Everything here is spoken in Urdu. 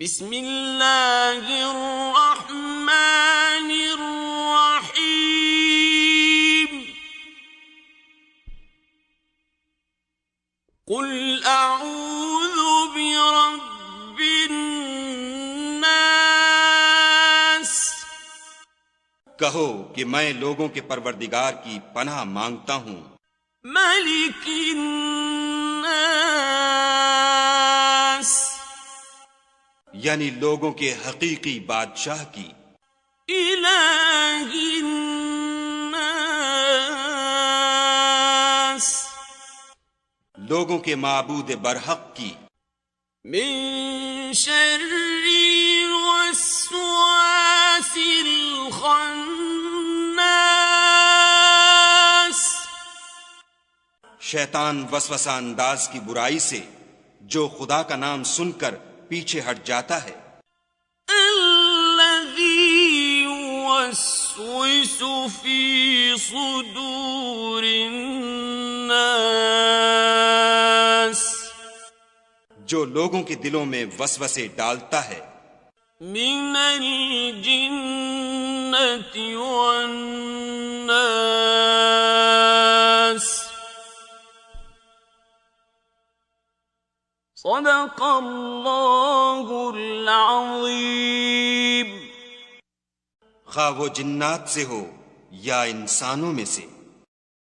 بسم اللہ الرحمن الرحیم قل اعوذ برب الناس کہو کہ میں لوگوں کے پروردگار کی پناہ مانگتا ہوں، ملک الناس یعنی لوگوں کے حقیقی بادشاہ کی، الہ الناس لوگوں کے معبود برحق کی، من شر الوسواس الخناس شیطان وسوسہ انداز کی برائی سے جو خدا کا نام سن کر پیچھے ہٹ جاتا ہے، الذی یوسوس فی صدور الناس جو لوگوں کے دلوں میں وسوسے ڈالتا ہے، من الجنۃ والناس صدق اللہ العظیم۔ خواہ وہ جنات سے ہو یا انسانوں میں سے۔